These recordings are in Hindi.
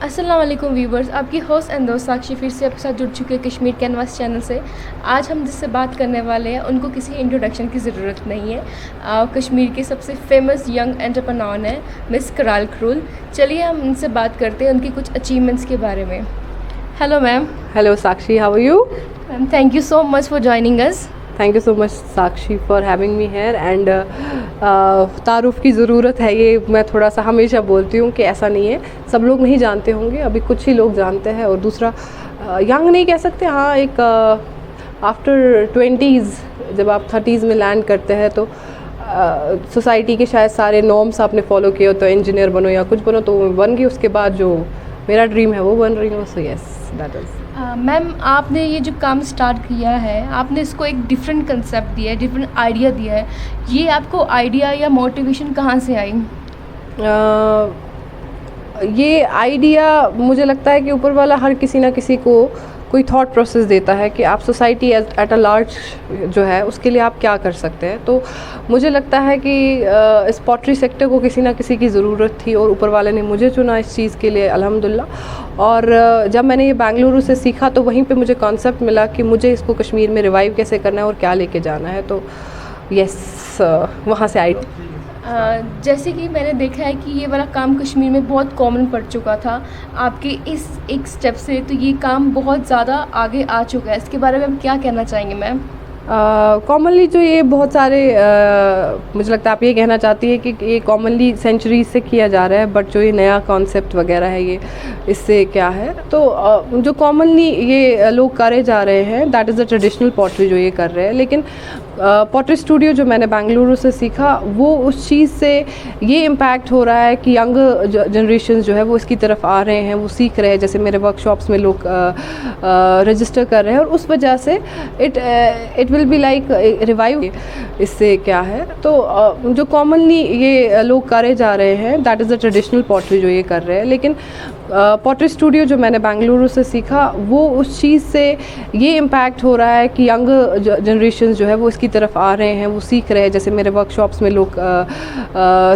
अस्सलाम वालेकुम व्यूवर्स, आपकी होस्ट एंड दोस्त साक्षी फिर से आपके साथ जुड़ चुके हैं कश्मीर कैनवास चैनल से। आज हम जिससे बात करने वाले हैं उनको किसी इंट्रोडक्शन की ज़रूरत नहीं है। कश्मीर के सबसे फेमस यंग एंटरप्रेन्योर हैं मिस कराल खरूल। चलिए हम उनसे बात करते हैं उनकी कुछ अचीवमेंट्स के बारे में। Hello ma'am. Hello Sakshi, how are you? Ma'am thank you so much for joining us. Thank you so much Sakshi for having me here and तारुफ की ज़रूरत है, ये मैं थोड़ा सा हमेशा बोलती हूँ कि ऐसा नहीं है, सब लोग नहीं जानते होंगे, अभी कुछ ही लोग जानते हैं। और दूसरा यंग नहीं कह सकते, हाँ एक आफ्टर 20s जब आप 30s में लैंड करते हैं तो सोसाइटी के शायद सारे नॉर्म्स आपने फॉलो किए हो, तो इंजीनियर बनो या कुछ बनो, तो बन गई। उसके बाद जो मेरा ड्रीम है वो बन रही हूँ। So yes that is. Ma'am आपने ये जो काम स्टार्ट किया है, आपने इसको एक डिफरेंट कंसेप्ट दिया है, डिफरेंट आइडिया दिया है। ये आपको आइडिया या मोटिवेशन कहाँ से आई? ये आइडिया मुझे लगता है कि ऊपर वाला हर किसी ना किसी को कोई थॉट प्रोसेस देता है कि आप सोसाइटी एट अ लार्ज जो है उसके लिए आप क्या कर सकते हैं। तो मुझे लगता है कि इस पॉटरी सेक्टर को किसी ना किसी की ज़रूरत थी और ऊपर वाले ने मुझे चुना इस चीज़ के लिए, अल्हम्दुलिल्लाह। और जब मैंने ये बेंगलुरु से सीखा तो वहीं पे मुझे कॉन्सेप्ट मिला कि मुझे इसको कश्मीर में रिवाइव कैसे करना है और क्या लेके जाना है। तो यस वहाँ से आई। जैसे कि मैंने देखा है कि ये वाला काम कश्मीर में बहुत कॉमन पड़ चुका था, आपके इस एक स्टेप से तो ये काम बहुत ज़्यादा आगे आ चुका है। इसके बारे में आप क्या कहना चाहेंगे मैम? कॉमनली जो ये बहुत सारे मुझे लगता है आप ये कहना चाहती है कि ये कॉमनली सेंचुरीज से किया जा रहा है, बट जो ये नया कॉन्सेप्ट वगैरह है ये इससे क्या है, तो जो कॉमनली ये लोग करे जा रहे हैं that is the traditional pottery जो ये कर रहे हैं। लेकिन पॉटरी स्टूडियो जो मैंने बेंगलुरु से सीखा वो उस चीज़ से ये इम्पैक्ट हो रहा है कि यंग जनरेशन जो है वो इसकी तरफ आ रहे हैं, वो सीख रहे हैं। जैसे मेरे वर्कशॉप्स में लोग रजिस्टर कर रहे हैं और उस वजह से it will be like revive. इससे क्या है, तो जो कॉमनली ये लोग करे जा रहे हैं that is the traditional pottery जो ये कर रहे हैं। लेकिन पॉटरी स्टूडियो जो मैंने बेंगलुरु से सीखा वो उस चीज़ से ये इम्पैक्ट हो रहा है कि यंग जनरेशन जो है वो इसकी तरफ आ रहे हैं, वो सीख रहे हैं। जैसे मेरे वर्कशॉप्स में लोग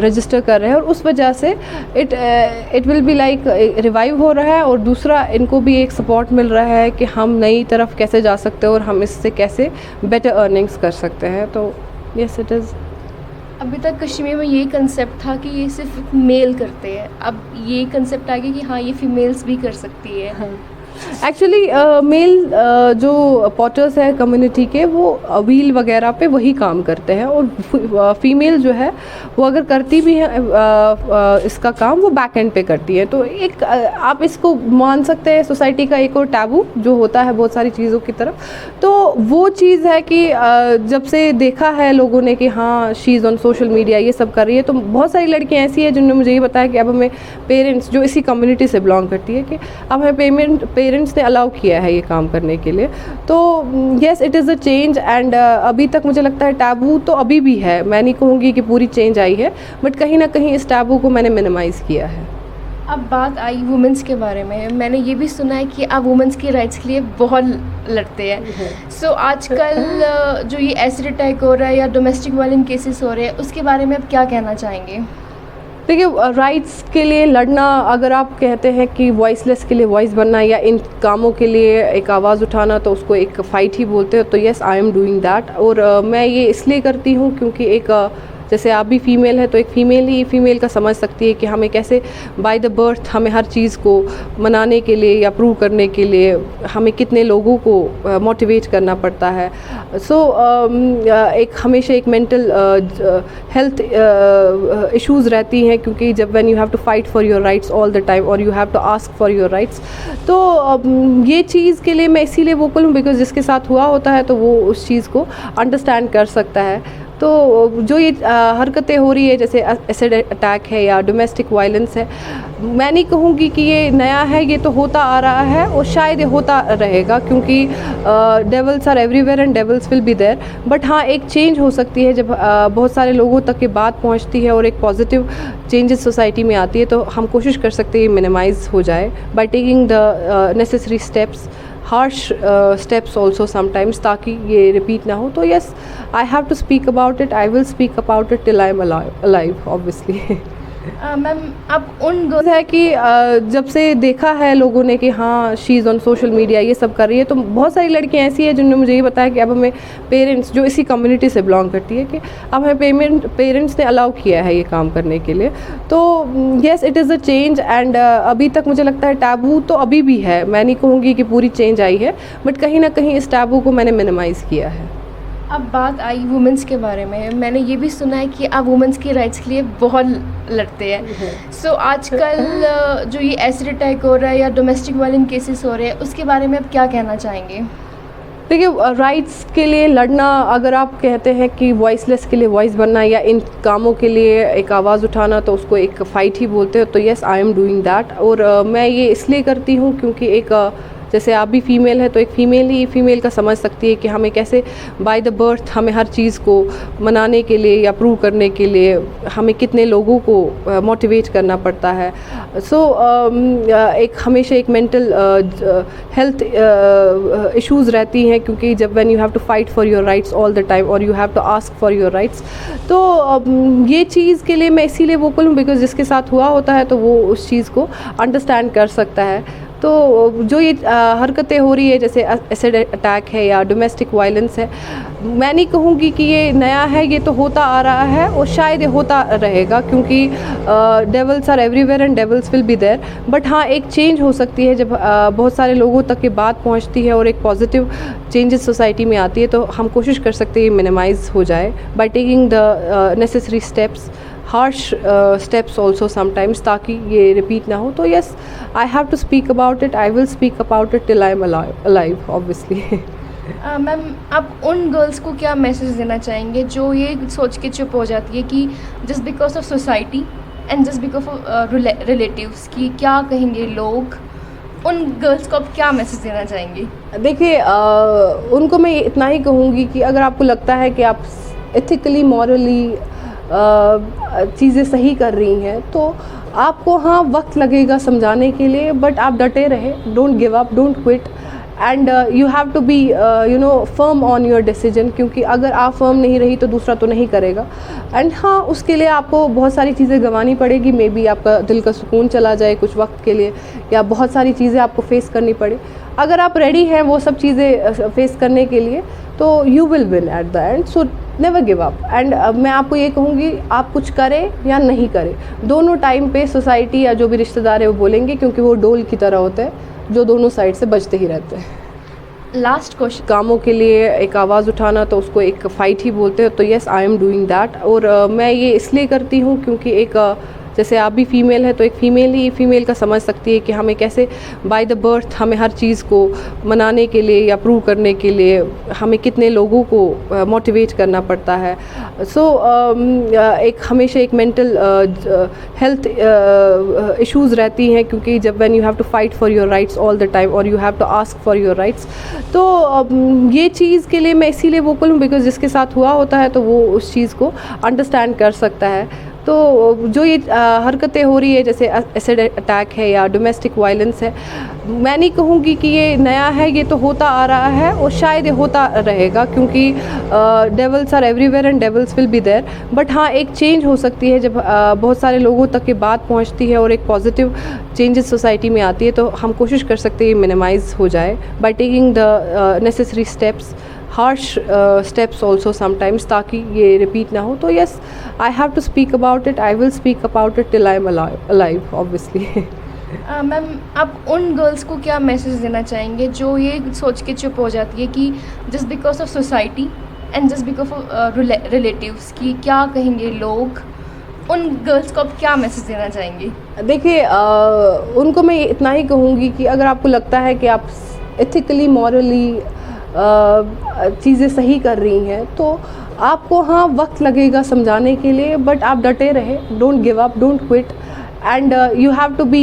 रजिस्टर कर रहे हैं और उस वजह से it will be like revive हो रहा है। और दूसरा इनको भी एक सपोर्ट मिल रहा है कि हम नई तरफ कैसे जा सकते हैं और हम इससे कैसे बेटर अर्निंग्स कर सकते हैं। तो यस इट इज़। अभी तक कश्मीर में ये कंसेप्ट था कि ये सिर्फ मेल करते हैं, अब ये कंसेप्ट आ गया कि हाँ ये फीमेल्स भी कर सकती है। हाँ। एक्चुअली मेल जो पॉटर्स है कम्युनिटी के वो व्हील वगैरह पे वही काम करते हैं, और फीमेल जो है वो अगर करती भी है इसका काम वो बैक एंड पे करती है। तो एक आप इसको मान सकते हैं सोसाइटी का एक और टैबू जो होता है बहुत सारी चीज़ों की तरफ। तो वो चीज़ है कि जब से देखा है लोगों ने कि हाँ she is on social media ये सब कर रही है, तो बहुत सारी लड़कियाँ ऐसी हैं जिन्होंने मुझे ये बताया कि अब हमें पेरेंट्स जो इसी कम्युनिटी से बिलोंग करती है कि अब हमें पेरेंट्स ने अलाउ किया है ये काम करने के लिए। तो yes it is a change and अभी तक मुझे लगता है टैबू तो अभी भी है, मैं नहीं कहूँगी कि पूरी चेंज आई है, बट कहीं ना कहीं इस टैबू को मैंने मिनिमाइज़ किया है। अब बात आई वुमेंस के बारे में, मैंने ये भी सुना है कि आप वुमेंस के राइट्स के लिए बहुत लड़ते हैं। सो आजकल जो ये एसिड अटैक हो रहा है या डोमेस्टिक वायलेंस केसेस हो रहे हैं उसके बारे में आप क्या कहना चाहेंगे? देखिए राइट्स के लिए लड़ना, अगर आप कहते हैं कि वॉइसलेस के लिए वॉइस बनना या इन कामों के लिए एक आवाज़ उठाना, तो उसको एक फ़ाइट ही बोलते हो। तो yes I am doing that. और मैं ये इसलिए करती हूँ क्योंकि एक जैसे आप भी फीमेल है तो एक फ़ीमेल ही फीमेल का समझ सकती है कि हमें कैसे बाय द बर्थ हमें हर चीज़ को मनाने के लिए या प्रूव करने के लिए हमें कितने लोगों को मोटिवेट करना पड़ता है। सो एक हमेशा एक मेंटल हेल्थ इश्यूज़ रहती हैं, क्योंकि जब when you have to fight for your rights all the time और you have to ask for your rights, तो ये चीज़ के लिए मैं इसीलिए वोकल हूँ बिकॉज जिसके साथ हुआ होता है तो वो उस चीज़ को अंडरस्टैंड कर सकता है। तो जो ये हरकतें हो रही है जैसे एसिड अटैक है या डोमेस्टिक वायलेंस है, मैं नहीं कहूँगी कि ये नया है, ये तो होता आ रहा है और शायद ये होता रहेगा, क्योंकि devils are everywhere and devils will be there. But हाँ एक चेंज हो सकती है जब बहुत सारे लोगों तक ये बात पहुँचती है और एक पॉजिटिव चेंजेस सोसाइटी में आती है, तो हम कोशिश कर सकते हैं ये मिनिमाइज़ हो जाए by taking the necessary steps, harsh steps also sometimes, ताकि ये repeat ना हो। तो yes I have to speak about it, I will speak about it till I am alive obviously। Ma'am आप उन है कि जब से देखा है लोगों ने कि हाँ she is on social media ये सब कर रही है, तो बहुत सारी लड़कियां ऐसी हैं जिन्होंने मुझे ये बताया कि अब हमें पेरेंट्स जो इसी कम्युनिटी से बिलोंग करती है कि अब हमें पेरेंट्स ने अलाउ किया है ये काम करने के लिए। तो yes it is a change and अभी तक मुझे लगता है टैबू तो अभी भी है, मैं नहीं कहूँगी कि पूरी चेंज आई है, बट कहीं ना कहीं इस टैबू को मैंने मिनिमाइज़ किया है। अब बात आई वुमेंस के बारे में, मैंने ये भी सुना है कि आप वुमेंस के राइट्स के लिए बहुत लड़ते हैं। सो आजकल जो ये एसिड अटैक हो रहा है या डोमेस्टिक वायलेंस केसेस हो रहे हैं, उसके बारे में आप क्या कहना चाहेंगे? देखिए राइट्स के लिए लड़ना, अगर आप कहते हैं कि वॉइसलेस के लिए वॉइस बनना या इन कामों के लिए एक आवाज़ उठाना, तो उसको एक फ़ाइट ही बोलते हैं। तो yes I am doing that. और मैं ये इसलिए करती हूँ क्योंकि एक जैसे आप भी फीमेल है तो एक फ़ीमेल ही फीमेल का समझ सकती है कि हमें कैसे बाय द बर्थ हमें हर चीज़ को मनाने के लिए या प्रूव करने के लिए हमें कितने लोगों को मोटिवेट करना पड़ता है। सो एक हमेशा एक मेंटल हेल्थ इश्यूज़ रहती हैं, क्योंकि जब when you have to fight for your rights all the time और you have to ask for your rights, तो ये चीज़ के लिए मैं इसीलिए वोकल हूँ बिकॉज जिसके साथ हुआ होता है तो वो उस चीज़ को अंडरस्टैंड कर सकता है। तो जो ये हरकतें हो रही है जैसे एसिड अटैक है या डोमेस्टिक वायलेंस है, मैं नहीं कहूँगी कि ये नया है, ये तो होता आ रहा है और शायद ये होता रहेगा, क्योंकि devils are everywhere and devils will be there. But हाँ एक चेंज हो सकती है जब बहुत सारे लोगों तक ये बात पहुँचती है और एक पॉजिटिव चेंजेस सोसाइटी में आती है, तो हम कोशिश कर सकते हैं ये मिनिमाइज़ हो जाए by taking the necessary steps, harsh steps also sometimes, ताकि ये रिपीट ना हो। तो yes I have to speak about it, I will speak about it till I am alive obviously. Ma'am आप उन गर्ल्स को क्या मैसेज देना चाहेंगे जो ये सोच के चुप हो जाती है कि just because of society and just because of relatives, कि क्या कहेंगे लोग, उन गर्ल्स को आप क्या मैसेज देना चाहेंगे? देखिए उनको मैं इतना ही कहूँगी कि अगर आपको लगता है कि आप एथिकली मॉरली चीज़ें सही कर रही हैं, तो आपको हाँ वक्त लगेगा समझाने के लिए, बट आप डटे रहे, don't give up, don't quit and you have to be you know firm on your decision, क्योंकि अगर आप फर्म नहीं रही तो दूसरा तो नहीं करेगा। एंड हाँ उसके लिए आपको बहुत सारी चीज़ें गंवानी पड़ेगी, मे बी आपका दिल का सुकून चला जाए कुछ वक्त के लिए, या बहुत सारी चीज़ें आपको फेस करनी पड़े। अगर आप रेडी हैं वो सब चीज़ें फेस करने के लिए, तो you will win at the end. So never give up. And मैं आपको ये कहूँगी आप कुछ करें या नहीं करें, दोनों टाइम पे सोसाइटी या जो भी रिश्तेदार है वो बोलेंगे, क्योंकि वो डोल की तरह होते हैं जो दोनों साइड से बजते ही रहते हैं। लास्ट क्वेश्चन, कामों के लिए एक आवाज़ उठाना, तो उसको एक फ़ाइट ही बोलते हैं। तो yes I am doing that. और मैं ये इसलिए करती हूँ क्योंकि एक जैसे आप भी फीमेल है तो एक फ़ीमेल ही फीमेल का समझ सकती है कि हमें कैसे बाय द बर्थ हमें हर चीज़ को मनाने के लिए या प्रूव करने के लिए हमें कितने लोगों को मोटिवेट करना पड़ता है। सो एक हमेशा एक मेंटल हेल्थ इश्यूज़ रहती हैं, क्योंकि जब when you have to fight for your rights all the time और you have to ask for your rights, तो ये चीज़ के लिए मैं इसीलिए वोकल हूँ बिकॉज जिसके साथ हुआ होता है तो वो उस चीज़ को अंडरस्टैंड कर सकता है। तो जो ये हरकतें हो रही है जैसे एसिड अटैक है या डोमेस्टिक वायलेंस है, मैं नहीं कहूँगी कि ये नया है, ये तो होता आ रहा है और शायद ये होता रहेगा, क्योंकि devils are everywhere and devils will be there. But हाँ एक चेंज हो सकती है जब बहुत सारे लोगों तक ये बात पहुँचती है और एक पॉजिटिव चेंजेस सोसाइटी में आती है, तो हम कोशिश कर सकते हैं ये मिनिमाइज़ हो जाए by taking the necessary steps, harsh steps also sometimes, ताकि ये रिपीट ना हो। तो yes I have to speak about it, I will speak about it till I am alive obviously. Ma'am आप उन गर्ल्स को क्या मैसेज देना चाहेंगे जो ये सोच के चुप हो जाती है कि just because of society and just because of relatives, कि क्या कहेंगे लोग, उन गर्ल्स को आप क्या मैसेज देना चाहेंगे? देखिए उनको मैं इतना ही कहूँगी कि अगर आपको लगता है कि आप एथिकली मॉरली चीज़ें सही कर रही हैं, तो आपको हाँ वक्त लगेगा समझाने के लिए, बट आप डटे रहे, don't give up, don't quit and you have to be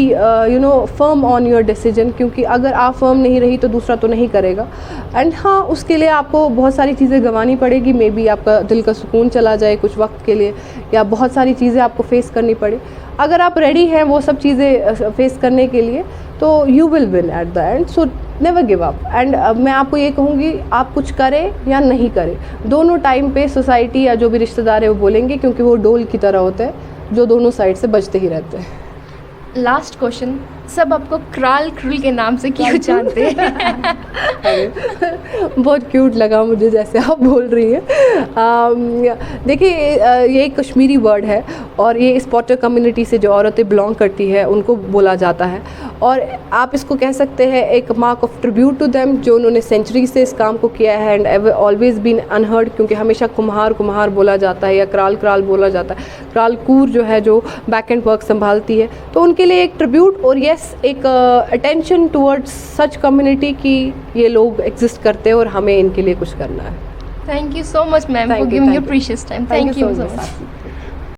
you know firm on your decision, क्योंकि अगर आप फर्म नहीं रही तो दूसरा तो नहीं करेगा। एंड हाँ उसके लिए आपको बहुत सारी चीज़ें गंवानी पड़ेगी, मे बी आपका दिल का सुकून चला जाए कुछ वक्त के लिए, या बहुत सारी चीज़ें आपको फेस करनी पड़े। अगर आप रेडी हैं वो सब चीज़ें फेस करने के लिए, तो you will win at the end. So never give up. And मैं आपको ये कहूँगी आप कुछ करें या नहीं करें, दोनों टाइम पे सोसाइटी या जो भी रिश्तेदार है वो बोलेंगे, क्योंकि वो डोल की तरह होते हैं जो दोनों साइड से बजते ही रहते हैं। लास्ट क्वेश्चन, सब आपको क्राल क्रूल के नाम से क्यों जानते हैं? बहुत क्यूट लगा मुझे जैसे आप बोल रही हैं। देखिए ये एक कश्मीरी वर्ड है और ये इस पॉटर कम्युनिटी से जो औरतें बिलोंग करती है उनको बोला जाता है, और आप इसको कह सकते हैं एक mark of tribute to them, जो उन्होंने सेंचुरी से इस काम को किया है एंड ऑलवेज बीन अनहर्ड, क्योंकि हमेशा कुम्हार कुम्हार बोला जाता है या क्राल क्राल बोला जाता है। क्रालकूर जो है जो बैक एंड वर्क संभालती है, तो उनके लिए एक ट्रिब्यूट और यस एक अटेंशन टुवर्ड्स सच कम्युनिटी की ये लोग एग्जिस्ट करते हैं और हमें इनके लिए कुछ करना है। Thank you so much ma'am for giving your precious time. Thank you so much.